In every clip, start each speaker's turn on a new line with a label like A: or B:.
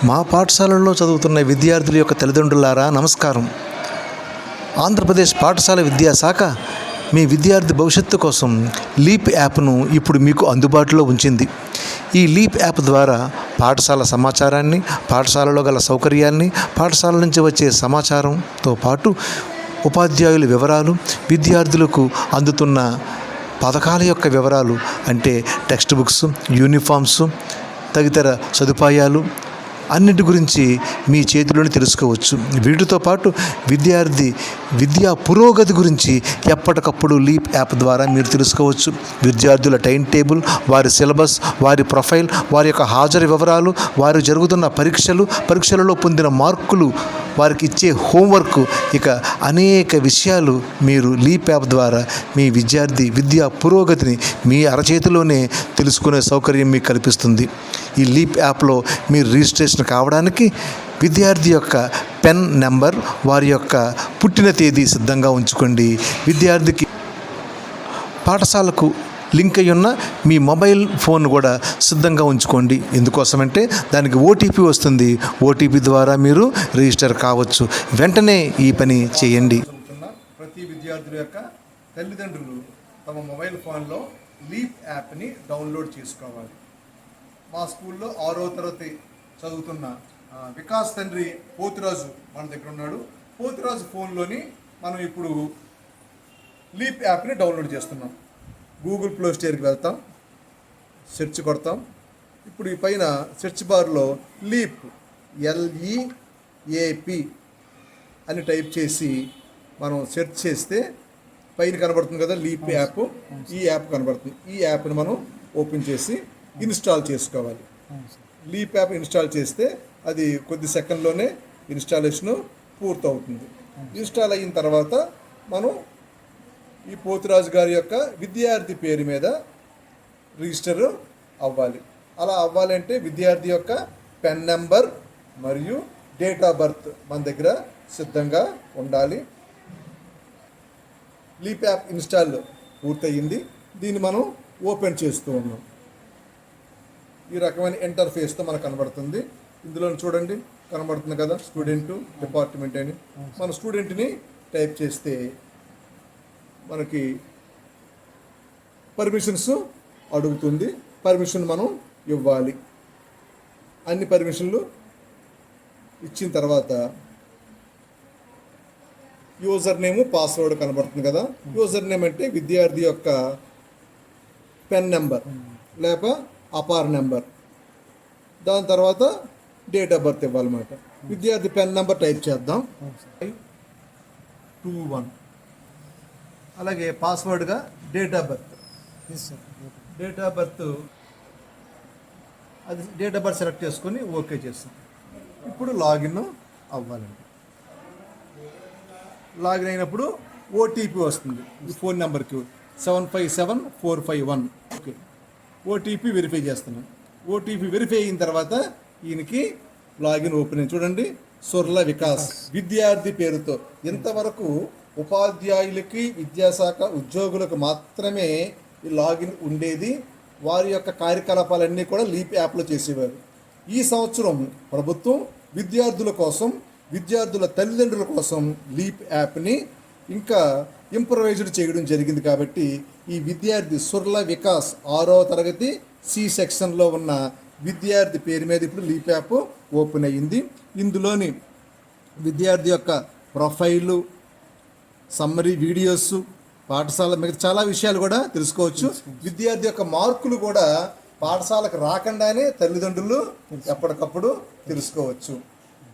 A: మా పాఠశాలలో చదువుతున్న విద్యార్థుల యొక్క తల్లిదండ్రులారా నమస్కారం. ఆంధ్రప్రదేశ్ పాఠశాల విద్యాశాఖ మీ విద్యార్థి భవిష్యత్తు కోసం లీప్ యాప్ను ఇప్పుడు మీకు అందుబాటులో ఉంచింది. ఈ లీప్ యాప్ ద్వారా పాఠశాల సమాచారాన్ని, పాఠశాలలో గల సౌకర్యాల్ని, పాఠశాల నుంచి వచ్చే సమాచారంతో పాటు ఉపాధ్యాయుల వివరాలు, విద్యార్థులకు అందుతున్న పథకాల యొక్క వివరాలు అంటే టెక్స్ట్ బుక్స్, యూనిఫామ్స్, తదితర సదుపాయాలు అన్నిటి గురించి మీ చేతిలోనే తెలుసుకోవచ్చు. వీటితో పాటు విద్యార్థి విద్యా పురోగతి గురించి ఎప్పటికప్పుడు లీప్ యాప్ ద్వారా మీరు తెలుసుకోవచ్చు. విద్యార్థుల టైం టేబుల్, వారి సిలబస్, వారి ప్రొఫైల్, వారి యొక్క హాజరు వివరాలు, వారు జరుగుతున్న పరీక్షలలో పొందిన మార్కులు, వారికి ఇచ్చే హోంవర్క్, ఇక అనేక విషయాలు మీరు లీప్ యాప్ ద్వారా మీ విద్యార్థి విద్యా పురోగతిని మీ అరచేతిలోనే తెలుసుకునే సౌకర్యం మీకు కల్పిస్తుంది. ఈ లీప్ యాప్లో మీరు రిజిస్ట్రేషన్ కావడానికి విద్యార్థి యొక్క పెన్ నెంబర్, వారి యొక్క పుట్టిన తేదీ సిద్ధంగా ఉంచుకోండి. విద్యార్థికి పాఠశాలకు లింక్ అయి ఉన్న మీ మొబైల్ ఫోన్ కూడా సిద్ధంగా ఉంచుకోండి. ఎందుకోసమంటే దానికి ఓటీపీ వస్తుంది. ఓటీపీ ద్వారా మీరు రిజిస్టర్ కావచ్చు. వెంటనే ఈ పని చేయండి.
B: ప్రతి విద్యార్థుల యొక్క తల్లిదండ్రులు తమ మొబైల్ ఫోన్లో లీప్ యాప్ని డౌన్లోడ్ చేసుకోవాలి. మా స్కూల్లో 6వ తరగతి చదువుతున్న వికాస్ తండ్రి పోతురాజు మన దగ్గర ఉన్నాడు. పోతురాజు ఫోన్లోని మనం ఇప్పుడు లీప్ యాప్ని డౌన్లోడ్ చేస్తున్నాం. గూగుల్ ప్లే స్టోర్కి వెళ్తాం, సెర్చ్ కొడతాం. ఇప్పుడు ఈ పైన సెర్చ్ బార్లో లీప్ LEAP అని టైప్ చేసి మనం సెర్చ్ చేస్తే పైన కనబడుతుంది కదా లీప్ యాప్. ఈ యాప్ కనబడుతుంది. ఈ యాప్ని మనం ఓపెన్ చేసి ఇన్స్టాల్ చేసుకోవాలి. లీప్ యాప్ ఇన్స్టాల్ చేస్తే అది కొద్ది సెకండ్లోనే ఇన్స్టాలేషను పూర్తవుతుంది. ఇన్స్టాల్ అయిన తర్వాత మనం ఈ పోతురాజు గారి యొక్క విద్యార్థి పేరు మీద రిజిస్టర్ అవ్వాలి. అలా అవ్వాలంటే విద్యార్థి యొక్క పెన్ నెంబర్ మరియు డేట్ ఆఫ్ బర్త్ మన దగ్గర సిద్ధంగా ఉండాలి. లీప్ యాప్ ఇన్స్టాల్ పూర్తయింది. దీన్ని మనం ఓపెన్ చేస్తూ ఉన్నాం. ఈ రకమైన ఇంటర్ఫేస్తో మనకు కనబడుతుంది. ఇందులో చూడండి, కనబడుతుంది కదా స్టూడెంట్ డిపార్ట్మెంట్ అని. మన స్టూడెంట్ని టైప్ చేస్తే మనకి పర్మిషన్స్ అడుగుతుంది. పర్మిషన్ మనం ఇవ్వాలి. అన్ని పర్మిషన్లు ఇచ్చిన తర్వాత యూజర్ నేము, పాస్వర్డ్ కనబడుతుంది కదా. యూజర్ నేమ్ అంటే విద్యార్థి యొక్క పెన్ నెంబర్ లేక అపార్ నెంబర్. దాని తర్వాత డేట్ ఆఫ్ బర్త్ ఇవ్వాలన్నమాట. విద్యార్థి పెన్ నెంబర్ టైప్ చేద్దాం 521. అలాగే పాస్వర్డ్గా date of birth. Date of birth select చేసుకొని ఓకే చేస్తాం. ఇప్పుడు లాగిన్ అవ్వాలండి. లాగిన్ అయినప్పుడు ఓటీపీ వస్తుంది. ఈ ఫోన్ నెంబర్కి 757451. ఓకే, ఓటీపీ వెరిఫై చేస్తున్నాం. ఓటీపీ వెరిఫై అయిన తర్వాత ఈయనకి లాగిన్ ఓపెన్ అయింది. చూడండి, సొర్ల వికాస్ విద్యార్థి పేరుతో. ఇంతవరకు ఉపాధ్యాయులకి, విద్యాశాఖ ఉద్యోగులకు మాత్రమే ఈ లాగిన్ ఉండేది. వారి యొక్క కార్యకలాపాలన్నీ కూడా లీప్ యాప్లో చేసేవారు. ఈ సంవత్సరం ప్రభుత్వం విద్యార్థుల కోసం, విద్యార్థుల తల్లిదండ్రుల కోసం లీప్ యాప్ని ఇంకా ఇంప్రవైజ్డ్ చేయడం జరిగింది. కాబట్టి ఈ విద్యార్థి సుర్ల వికాస్ 6వ తరగతి C సెక్షన్లో ఉన్న విద్యార్థి పేరు మీద ఇప్పుడు లీప్ యాప్ ఓపెన్ అయ్యింది. ఇందులోని విద్యార్థి యొక్క ప్రొఫైలు, సమ్మరీ వీడియోస్, పాఠశాల మిగతా చాలా విషయాలు కూడా తెలుసుకోవచ్చు. విద్యార్థి యొక్క మార్కులు కూడా పాఠశాలకు రాకుండానే తల్లిదండ్రులు ఎప్పటికప్పుడు తెలుసుకోవచ్చు.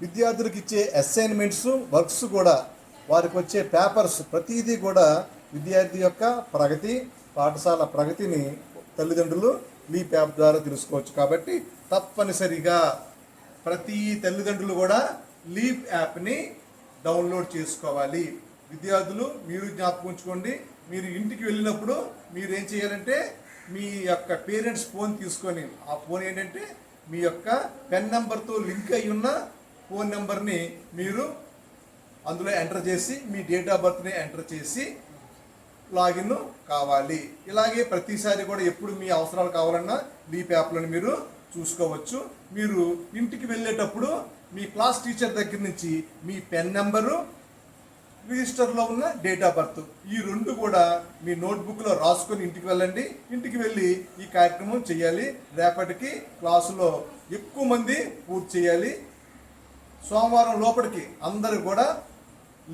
B: విద్యార్థులకు ఇచ్చే అసైన్మెంట్స్, వర్క్స్ కూడా, వారికి వచ్చే పేపర్స్ ప్రతిదీ కూడా విద్యార్థి యొక్క ప్రగతి, పాఠశాల ప్రగతిని తల్లిదండ్రులు లీప్ యాప్ ద్వారా తెలుసుకోవచ్చు. కాబట్టి తప్పనిసరిగా ప్రతి తల్లిదండ్రులు కూడా లీప్ యాప్ని డౌన్లోడ్ చేసుకోవాలి. విద్యార్థులు మీరు జ్ఞాపకం ఉంచుకోండి, మీరు ఇంటికి వెళ్ళినప్పుడు మీరు ఏం చేయాలంటే మీ యొక్క పేరెంట్స్ ఫోన్ తీసుకొని, ఆ ఫోన్ ఏంటంటే మీ యొక్క పెన్ నెంబర్తో లింక్ అయి ఉన్న ఫోన్ నెంబర్ని మీరు అందులో ఎంటర్ చేసి మీ డేట్ ఆఫ్ బర్త్ని ఎంటర్ చేసి లాగిన్ కావాలి. ఇలాగే ప్రతిసారి కూడా ఎప్పుడు మీ అవసరాలు కావాలన్నా లీప్ యాప్లను మీరు చూసుకోవచ్చు. మీరు ఇంటికి వెళ్ళేటప్పుడు మీ క్లాస్ టీచర్ దగ్గర నుంచి మీ పెన్ నెంబరు, రిజిస్టర్లో ఉన్న డేట్ ఆఫ్ బర్త్ ఈ రెండు కూడా మీ నోట్బుక్లో రాసుకొని ఇంటికి వెళ్ళండి. ఇంటికి వెళ్ళి ఈ కార్యక్రమం చేయాలి. రేపటికి క్లాసులో ఎక్కువ మంది పూర్తి చేయాలి. సోమవారం లోపలికి అందరూ కూడా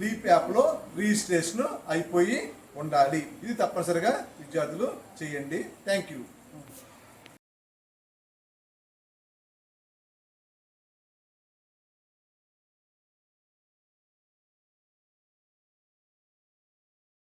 B: లీప్ యాప్లో రిజిస్ట్రేషన్ అయిపోయి ఉండాలి. ఇది తప్పనిసరిగా విద్యార్థులు చేయండి. Thank you.